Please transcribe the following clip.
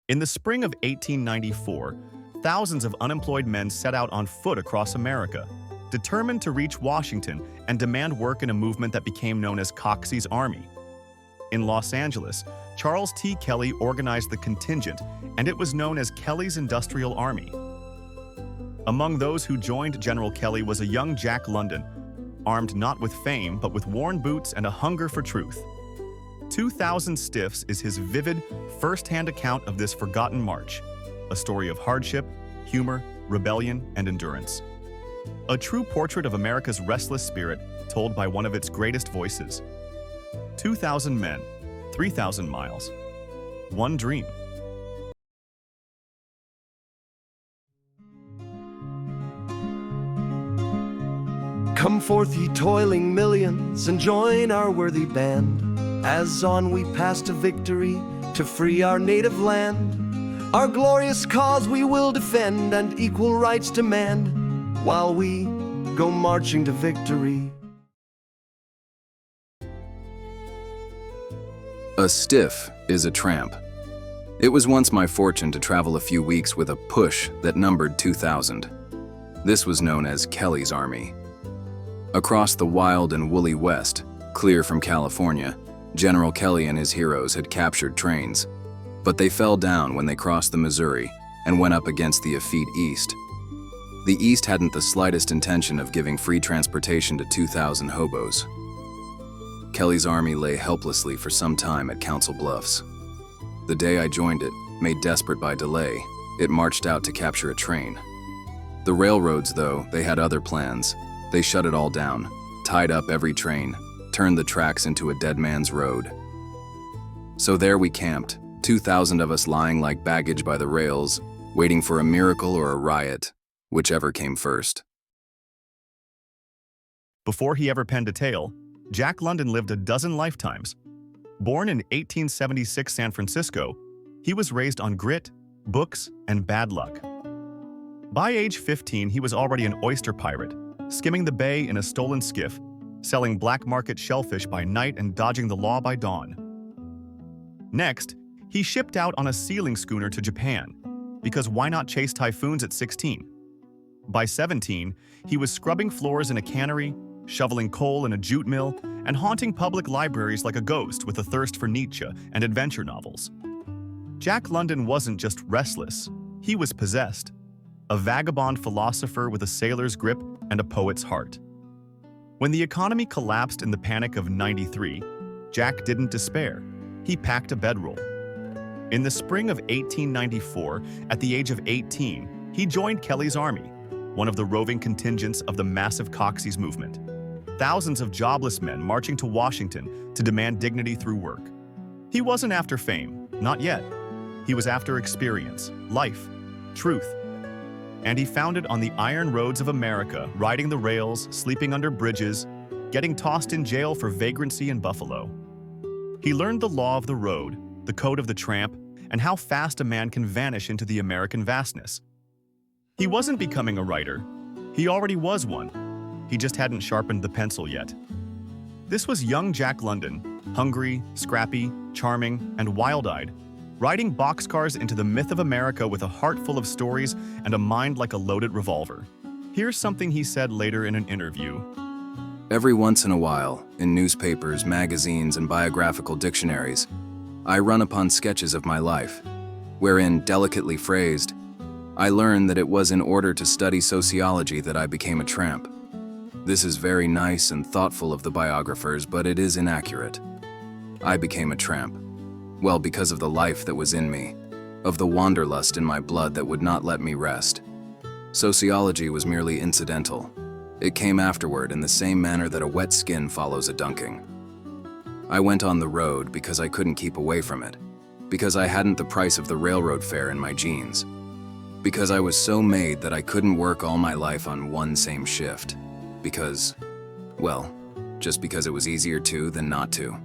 In the spring of 1894, thousands of unemployed men set out on foot across America, determined to reach Washington and demand work in a movement that became known as Coxey's Army. In Los Angeles, Charles T. Kelly organized the contingent, and it was known as Kelly's Industrial Army. Among those who joined General Kelly was a young Jack London, armed not with fame but with worn boots and a hunger for truth. 2,000 Stiffs is his vivid, first-hand account of this forgotten march, a story of hardship, humor, rebellion, and endurance. A true portrait of America's restless spirit told by one of its greatest voices. 2,000 men, 3,000 miles, one dream. Come forth, ye toiling millions, and join our worthy band, as on we pass to victory, to free our native land. Our glorious cause we will defend, and equal rights demand, while we go marching to victory. A stiff is a tramp. It was once my fortune to travel a few weeks with a push that numbered 2,000. This was known as Kelly's Army. Across the wild and woolly West, clear from California, General Kelly and his heroes had captured trains, but they fell down when they crossed the Missouri and went up against the effete East. The East hadn't the slightest intention of giving free transportation to 2,000 hobos. Kelly's army lay helplessly for some time at Council Bluffs. The day I joined it, made desperate by delay, it marched out to capture a train. The railroads, though, they had other plans. They shut it all down, tied up every train, turned the tracks into a dead man's road. So there we camped, 2,000 of us lying like baggage by the rails, waiting for a miracle or a riot, whichever came first. Before he ever penned a tale, Jack London lived a dozen lifetimes. Born in 1876 San Francisco, he was raised on grit, books, and bad luck. By age 15, he was already an oyster pirate, skimming the bay in a stolen skiff, selling black market shellfish by night and dodging the law by dawn. Next, he shipped out on a sealing schooner to Japan, because why not chase typhoons at 16? By 17, he was scrubbing floors in a cannery, shoveling coal in a jute mill, and haunting public libraries like a ghost with a thirst for Nietzsche and adventure novels. Jack London wasn't just restless, he was possessed. A vagabond philosopher with a sailor's grip and a poet's heart. When the economy collapsed in the Panic of '93, Jack didn't despair. He packed a bedroll. In the spring of 1894, at the age of 18, he joined Kelly's Army, one of the roving contingents of the massive Coxey's movement. Thousands of jobless men marching to Washington to demand dignity through work. He wasn't after fame, not yet. He was after experience, life, truth. And he found it on the iron roads of America, riding the rails, sleeping under bridges, getting tossed in jail for vagrancy in Buffalo. He learned the law of the road, the code of the tramp, and how fast a man can vanish into the American vastness. He wasn't becoming a writer. He already was one. He just hadn't sharpened the pencil yet. This was young Jack London, hungry, scrappy, charming, and wild-eyed, riding boxcars into the myth of America with a heart full of stories and a mind like a loaded revolver. Here's something he said later in an interview. Every once in a while, in newspapers, magazines, and biographical dictionaries, I run upon sketches of my life, wherein, delicately phrased, I learn that it was in order to study sociology that I became a tramp. This is very nice and thoughtful of the biographers, but it is inaccurate. I became a tramp. Well, because of the life that was in me, of the wanderlust in my blood that would not let me rest. Sociology was merely incidental. It came afterward in the same manner that a wet skin follows a dunking. I went on the road because I couldn't keep away from it, because I hadn't the price of the railroad fare in my jeans, because I was so made that I couldn't work all my life on one same shift, because, well, just because it was easier to than not to.